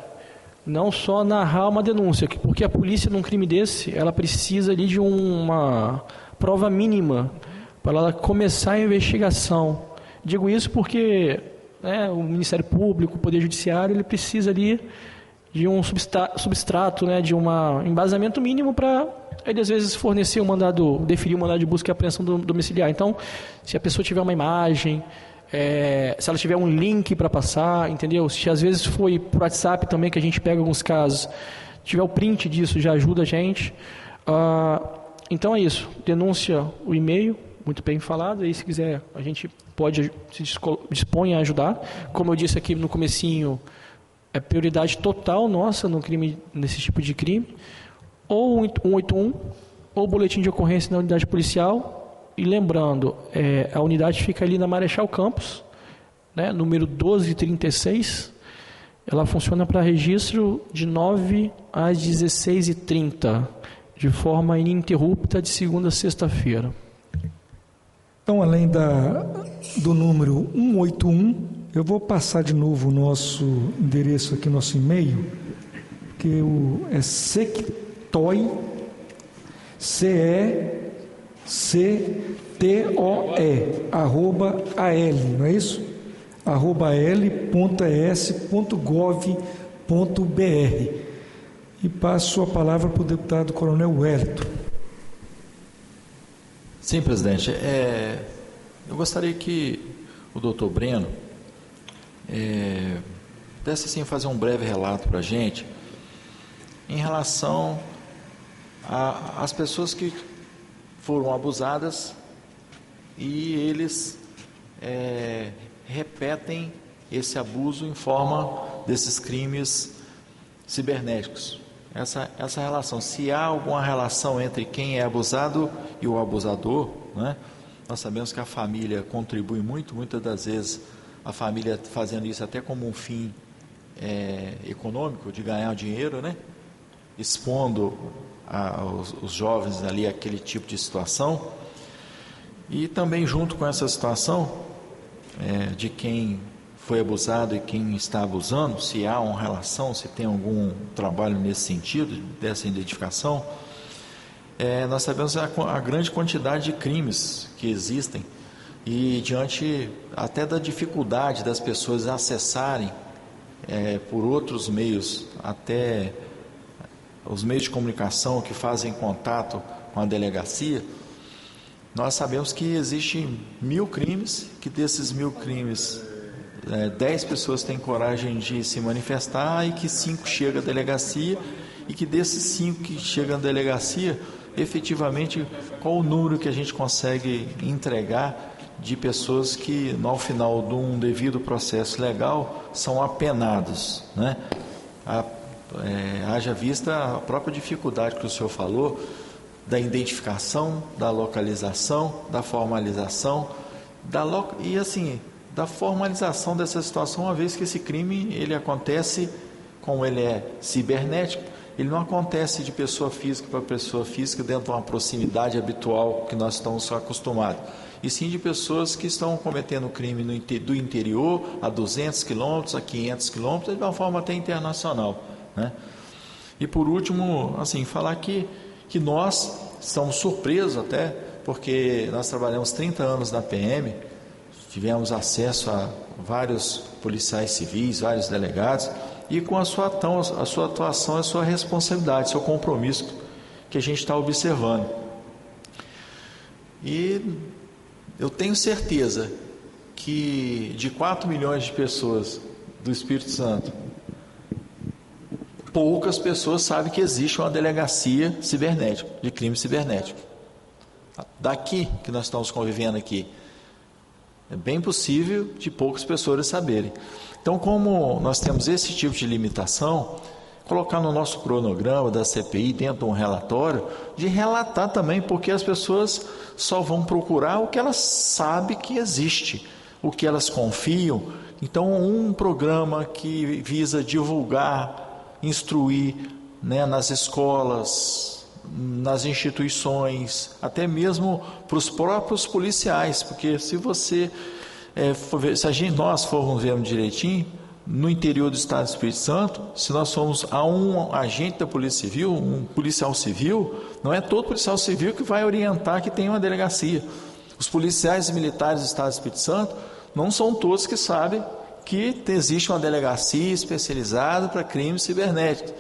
não só narrar uma denúncia, porque a polícia num crime desse, ela precisa ali de uma prova mínima para ela começar a investigação. Digo isso porque o Ministério Público, o Poder Judiciário, ele precisa ali de um substrato, né, de um embasamento mínimo para ele às vezes fornecer deferir um mandado de busca e apreensão domiciliar. Então, se a pessoa tiver uma imagem, se ela tiver um link para passar, entendeu? Se às vezes foi por WhatsApp também, que a gente pega alguns casos, tiver o print disso, já ajuda a gente. Então é isso, denúncia o e-mail, muito bem falado, aí se quiser a gente se dispõe a ajudar. Como eu disse aqui no comecinho, é prioridade total nossa nesse tipo de crime, ou 181, ou boletim de ocorrência na unidade policial. E lembrando, a unidade fica ali na Marechal Campos, né, número 1236. Ela funciona para registro de 9 às 16h30, de forma ininterrupta, de segunda a sexta-feira.
Então, além do número 181, eu vou passar de novo o nosso endereço aqui, nosso e-mail, que é sectoe, CECTOE, @al, não é isso? @l.es.gov.br. E passo a palavra para o deputado Coronel Wellington.
Sim, presidente. Eu gostaria que o doutor Breno pudesse assim, fazer um breve relato para a gente em relação às pessoas que foram abusadas e eles repetem esse abuso em forma desses crimes cibernéticos. Essa relação, se há alguma relação entre quem é abusado e o abusador, né? Nós sabemos que a família contribui muitas das vezes, a família fazendo isso até como um fim econômico, de ganhar dinheiro, né? Expondo os jovens ali àquele tipo de situação. E também junto com essa situação de quem foi abusado e quem está abusando, se há uma relação, se tem algum trabalho nesse sentido, dessa identificação, nós sabemos a grande quantidade de crimes que existem e diante até da dificuldade das pessoas acessarem por outros meios, até os meios de comunicação que fazem contato com a delegacia, nós sabemos que existem 1000 crimes, que desses 1000 crimes 10 pessoas têm coragem de se manifestar e que 5 chegam à delegacia, e que desses 5 que chegam à delegacia, efetivamente, qual o número que a gente consegue entregar de pessoas que, ao final de um devido processo legal, são apenados, né? Haja vista a própria dificuldade que o senhor falou, da identificação, da localização, da formalização, e assim, da formalização dessa situação, uma vez que esse crime, ele acontece, como ele é cibernético, ele não acontece de pessoa física para pessoa física dentro de uma proximidade habitual que nós estamos acostumados, e sim de pessoas que estão cometendo crime do interior, a 200 quilômetros, a 500 quilômetros, de uma forma até internacional, né? E por último, assim, falar que nós estamos surpresos até, porque nós trabalhamos 30 anos na PM, tivemos acesso a vários policiais civis, vários delegados, e com a sua atuação, a sua responsabilidade, seu compromisso que a gente está observando. E eu tenho certeza que de 4 milhões de pessoas do Espírito Santo, poucas pessoas sabem que existe uma delegacia cibernética, de crime cibernético. Daqui que nós estamos convivendo aqui, é bem possível de poucas pessoas saberem. Então, como nós temos esse tipo de limitação, colocar no nosso cronograma da CPI, dentro de um relatório, de relatar também, porque as pessoas só vão procurar o que elas sabem que existe, o que elas confiam. Então, um programa que visa divulgar, instruir, né, nas escolas, nas instituições, até mesmo para os próprios policiais, porque se você, nós formos ver direitinho, no interior do estado do Espírito Santo, se nós formos a um agente da Polícia Civil, um policial civil, não é todo policial civil que vai orientar que tem uma delegacia. Os policiais militares do estado do Espírito Santo não são todos que sabem que existe uma delegacia especializada para crimes cibernéticos.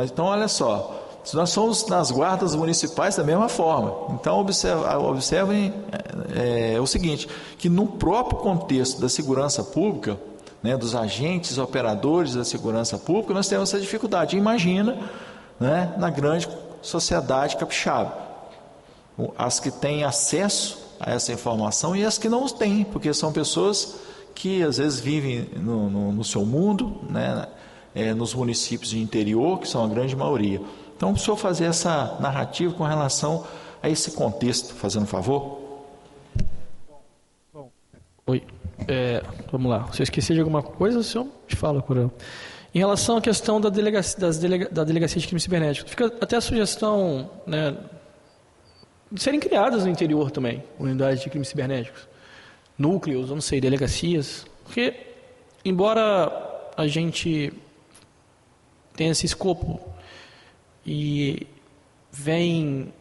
Então, olha só, se nós somos nas guardas municipais da mesma forma. Então, observem o seguinte, que no próprio contexto da segurança pública, né, dos agentes operadores da segurança pública, nós temos essa dificuldade. Imagina, né, na grande sociedade capixaba, as que têm acesso a essa informação e as que não têm, porque são pessoas que às vezes vivem no seu mundo, né, nos municípios de interior, que são a grande maioria. Então, o senhor fazer essa narrativa com relação a esse contexto, fazendo um favor?
Oi. Vamos lá, se eu esquecer de alguma coisa, o senhor me fala, Coronel. Em relação à questão da delegacia de crimes cibernéticos, fica até a sugestão, né, de serem criadas no interior também, unidades de crimes cibernéticos, núcleos, não sei, delegacias, porque, embora a gente tenha esse escopo e vem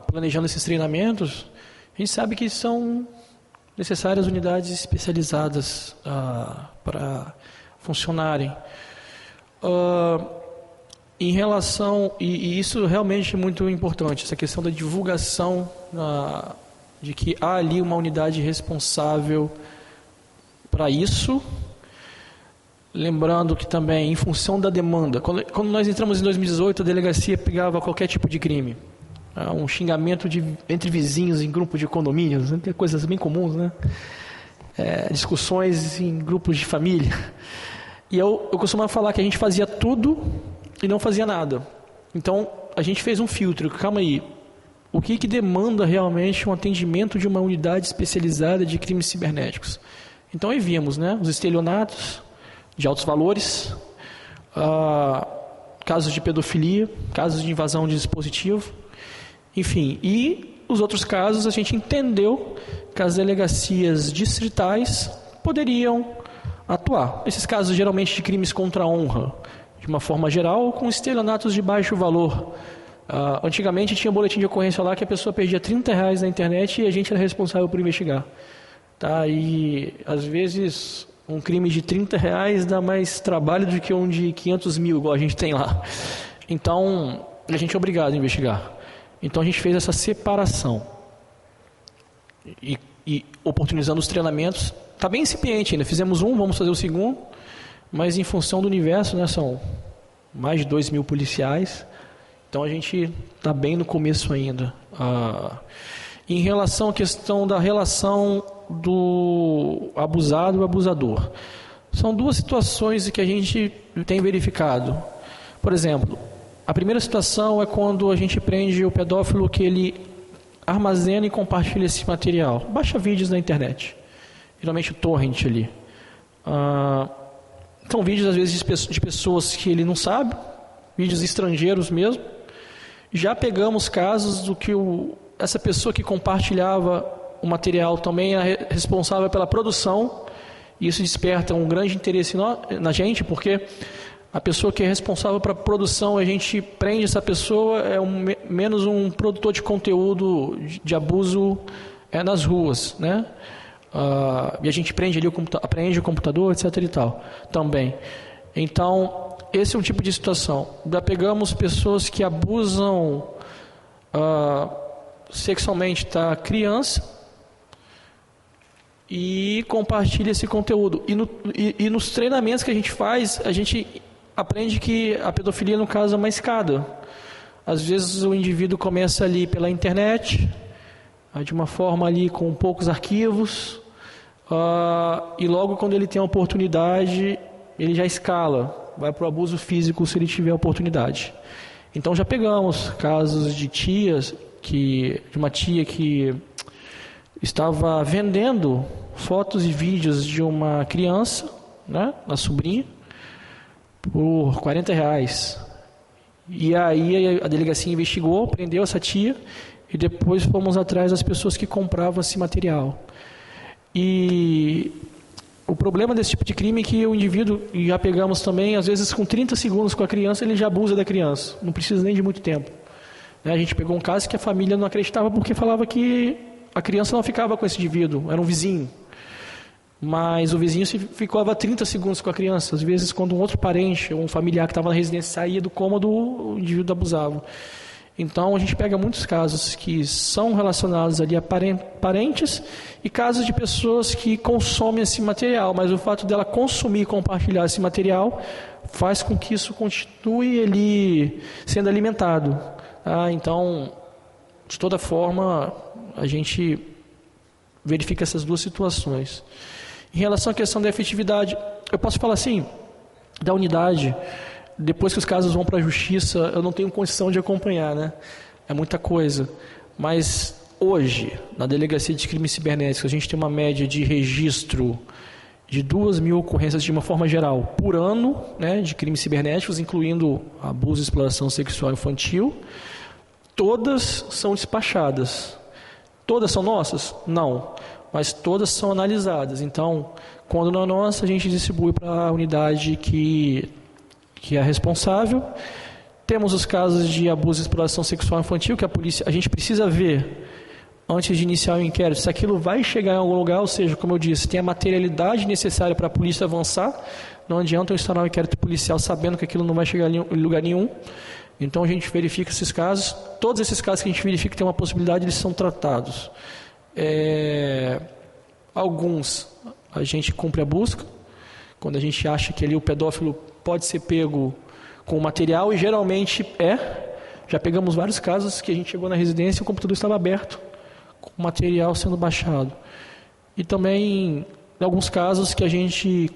planejando esses treinamentos, a gente sabe que são necessárias unidades especializadas para funcionarem. Em relação, e isso realmente é muito importante, essa questão da divulgação de que há ali uma unidade responsável para isso, lembrando que também, em função da demanda, quando nós entramos em 2018, a delegacia pegava qualquer tipo de crime. Um xingamento entre vizinhos em grupo de condomínios, né? Coisas bem comuns, né? Discussões em grupos de família. E eu costumava falar que a gente fazia tudo e não fazia nada. Então, a gente fez um filtro. Calma aí, o que demanda realmente um atendimento de uma unidade especializada de crimes cibernéticos? Então, aí víamos, né, os estelionatos de altos valores, casos de pedofilia, casos de invasão de dispositivo, enfim, e os outros casos a gente entendeu que as delegacias distritais poderiam atuar. Esses casos geralmente de crimes contra a honra, de uma forma geral, com estelionatos de baixo valor. Antigamente tinha boletim de ocorrência lá que a pessoa perdia R$30 na internet e a gente era responsável por investigar. Tá? E às vezes um crime de R$30 dá mais trabalho do que um de 500 mil, igual a gente tem lá. Então, a gente é obrigado a investigar. Então a gente fez essa separação e oportunizando os treinamentos. Está bem incipiente ainda, fizemos vamos fazer o segundo, mas em função do universo, né, são mais de 2.000 policiais, então a gente está bem no começo ainda. Em relação à questão da relação do abusado e abusador, são duas situações que a gente tem verificado. Por exemplo, a primeira situação é quando a gente prende o pedófilo que ele armazena e compartilha esse material. Baixa vídeos na internet, geralmente o torrent ali. São vídeos às vezes de pessoas que ele não sabe, vídeos estrangeiros mesmo. Já pegamos casos do que essa pessoa que compartilhava o material também é responsável pela produção, e isso desperta um grande interesse na gente, porque a pessoa que é responsável para a produção, a gente prende essa pessoa, menos um produtor de conteúdo de abuso nas ruas, né? E a gente prende ali apreende o computador, etc. e tal, também. Então, esse é um tipo de situação. Já pegamos pessoas que abusam sexualmente da criança e compartilha esse conteúdo. E nos treinamentos que a gente faz, a gente aprende que a pedofilia, no caso, é uma escada. Às vezes o indivíduo começa ali pela internet, de uma forma ali com poucos arquivos, e logo quando ele tem a oportunidade, ele já escala. vai para o abuso físico se ele tiver oportunidade. Então já pegamos casos de de uma tia que estava vendendo fotos e vídeos de uma criança, né, a sobrinha, por R$40. E aí a delegacia investigou, prendeu essa tia e depois fomos atrás das pessoas que compravam esse material. E o problema desse tipo de crime é que o indivíduo, e já pegamos também, às vezes com 30 segundos com a criança, ele já abusa da criança, não precisa nem de muito tempo. A gente pegou um caso que a família não acreditava porque falava que a criança não ficava com esse indivíduo, era um vizinho. Mas o vizinho ficava 30 segundos com a criança. Às vezes, quando um outro parente ou um familiar que estava na residência saía do cômodo, o indivíduo abusava. Então, a gente pega muitos casos que são relacionados ali a parentes e casos de pessoas que consomem esse material. Mas o fato dela consumir e compartilhar esse material faz com que isso continue ele sendo alimentado. Então, de toda forma, a gente verifica essas duas situações. Em relação à questão da efetividade, eu posso falar assim, da unidade, depois que os casos vão para a justiça, eu não tenho condição de acompanhar, né? É muita coisa. Mas hoje, na Delegacia de Crimes Cibernéticos, a gente tem uma média de registro de 2.000 ocorrências de uma forma geral por ano, né, de crimes cibernéticos, incluindo abuso e exploração sexual infantil. Todas são despachadas. Todas são nossas? Não. Mas todas são analisadas. Então, quando não é nossa, a gente distribui para a unidade que é responsável. Temos os casos de abuso e exploração sexual infantil, que a gente precisa ver, antes de iniciar o inquérito, se aquilo vai chegar em algum lugar, ou seja, como eu disse, tem a materialidade necessária para a polícia avançar. Não adianta eu instaurar um inquérito policial sabendo que aquilo não vai chegar em lugar nenhum. Então, a gente verifica esses casos. Todos esses casos que a gente verifica que tem uma possibilidade, eles são tratados. Alguns a gente cumpre a busca, quando a gente acha que ali o pedófilo pode ser pego com o material, e geralmente já pegamos vários casos que a gente chegou na residência e o computador estava aberto, com o material sendo baixado. E também, em alguns casos que a gente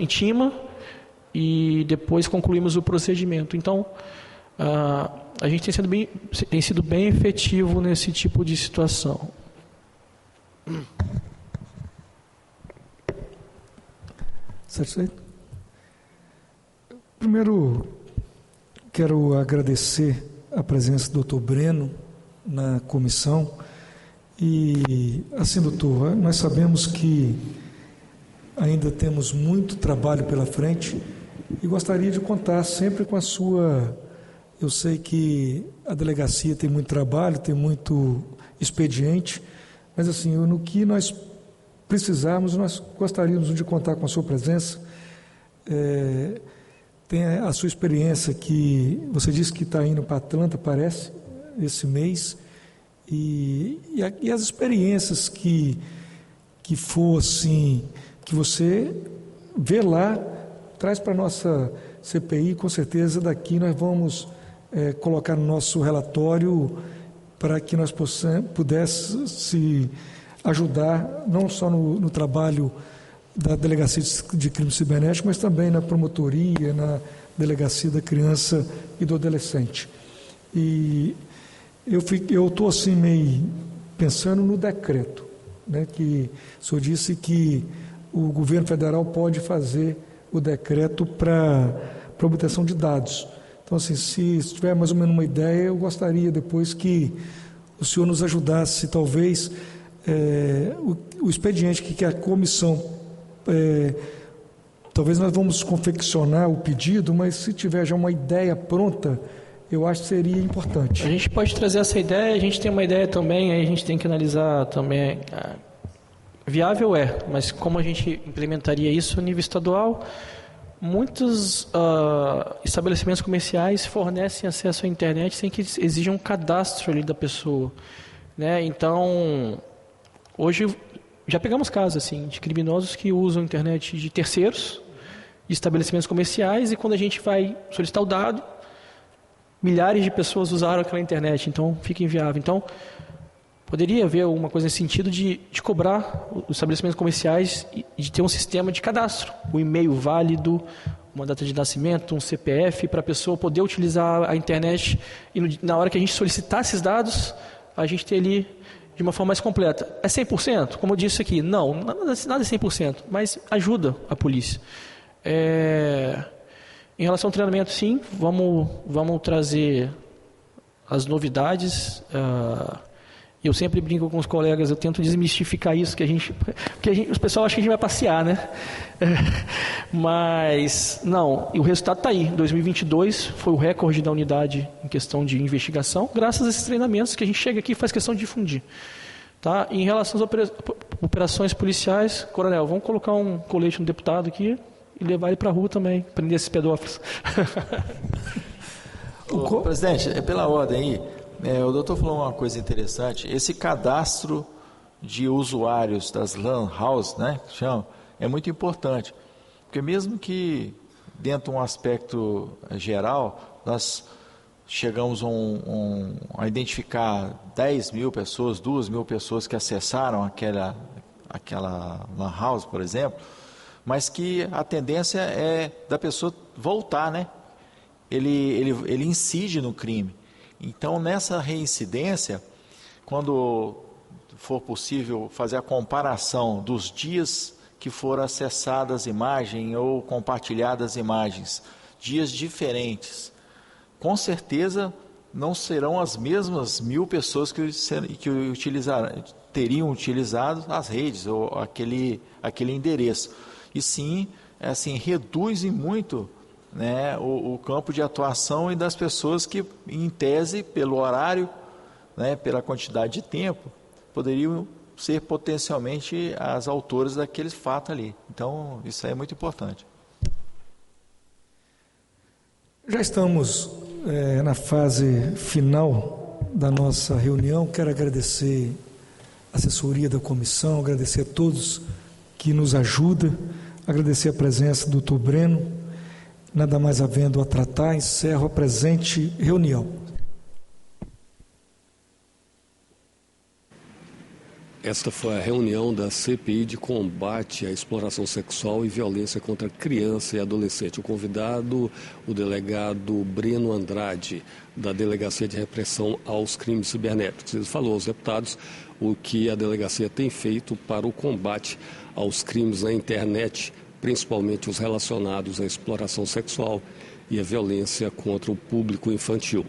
intima, e depois concluímos o procedimento. Então, a gente tem sido bem efetivo nesse tipo de situação.
Satisfeito? Primeiro, quero agradecer a presença do Dr. Breno na comissão. E, assim, doutor, nós sabemos que ainda temos muito trabalho pela frente e gostaria de contar sempre com a sua... Eu sei que a delegacia tem muito trabalho, tem muito expediente, mas assim, no que nós precisarmos, nós gostaríamos de contar com a sua presença. Tem a sua experiência, que você disse que está indo para Atlanta, parece, esse mês, e as experiências que for assim, que você vê lá, traz para a nossa CPI, com certeza daqui nós vamos colocar no nosso relatório para que nós pudéssemos se ajudar, não só no trabalho da Delegacia de Crimes Cibernéticos, mas também na promotoria, na Delegacia da Criança e do Adolescente. E eu estou assim meio pensando no decreto, né, que o senhor disse que o governo federal pode fazer o decreto para obtenção de dados. Então, assim, se tiver mais ou menos uma ideia, eu gostaria depois que o senhor nos ajudasse, talvez, o expediente que a comissão, talvez nós vamos confeccionar o pedido, mas se tiver já uma ideia pronta, eu acho que seria importante.
A gente pode trazer essa ideia, a gente tem uma ideia também, aí a gente tem que analisar também. Viável mas como a gente implementaria isso a nível estadual? Muitos estabelecimentos comerciais fornecem acesso à internet sem que exijam um cadastro ali da pessoa, né? Então, hoje já pegamos casos assim, de criminosos que usam a internet de terceiros, de estabelecimentos comerciais, e quando a gente vai solicitar o dado, milhares de pessoas usaram aquela internet, então fica inviável. Então, Poderia haver alguma coisa nesse sentido de cobrar os estabelecimentos comerciais e de ter um sistema de cadastro, um e-mail válido, uma data de nascimento, um CPF, para a pessoa poder utilizar a internet e na hora que a gente solicitar esses dados, a gente ter ali de uma forma mais completa. É 100%? Como eu disse aqui, não, nada é 100%, mas ajuda a polícia. Em relação ao treinamento, sim, vamos trazer as novidades. Eu sempre brinco com os colegas, eu tento desmistificar isso, porque o pessoal acha que a gente vai passear, né? Mas, não, e o resultado está aí. 2022 foi o recorde da unidade em questão de investigação, graças a esses treinamentos que a gente chega aqui e faz questão de difundir. Tá? E em relação às operações policiais, coronel, vamos colocar um colete no deputado aqui e levar ele para a rua também, prender esses pedófilos.
Presidente, pela ordem aí, o doutor falou uma coisa interessante. Esse cadastro de usuários das LAN house, né, que chama, é muito importante, porque mesmo que dentro de um aspecto geral, nós chegamos a identificar 10 mil pessoas, 2 mil pessoas que acessaram aquela LAN house, por exemplo, mas que a tendência é da pessoa voltar, né? Ele incide no crime. Então, nessa reincidência, quando for possível fazer a comparação dos dias que foram acessadas imagens ou compartilhadas imagens, dias diferentes, com certeza não serão as mesmas 1.000 pessoas que teriam utilizado as redes ou aquele endereço. E sim, assim, reduzem muito, né, o campo de atuação e das pessoas que, em tese, pelo horário, né, pela quantidade de tempo, poderiam ser potencialmente as autoras daqueles fatos ali. Então, isso aí é muito importante.
Já estamos na fase final da nossa reunião. Quero agradecer a assessoria da comissão, agradecer a todos que nos ajudam, agradecer a presença do Dr. Breno. Nada mais havendo a tratar, encerro a presente reunião.
Esta foi a reunião da CPI de combate à exploração sexual e violência contra criança e adolescente. O convidado, o delegado Breno Andrade, da Delegacia de Repressão aos Crimes Cibernéticos. Ele falou aos deputados o que a delegacia tem feito para o combate aos crimes na internet, principalmente os relacionados à exploração sexual e à violência contra o público infantil.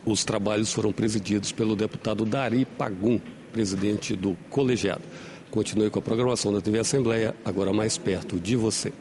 Os trabalhos foram presididos pelo deputado Dari Pagum, presidente do colegiado. Continue com a programação da TV Assembleia, agora mais perto de você.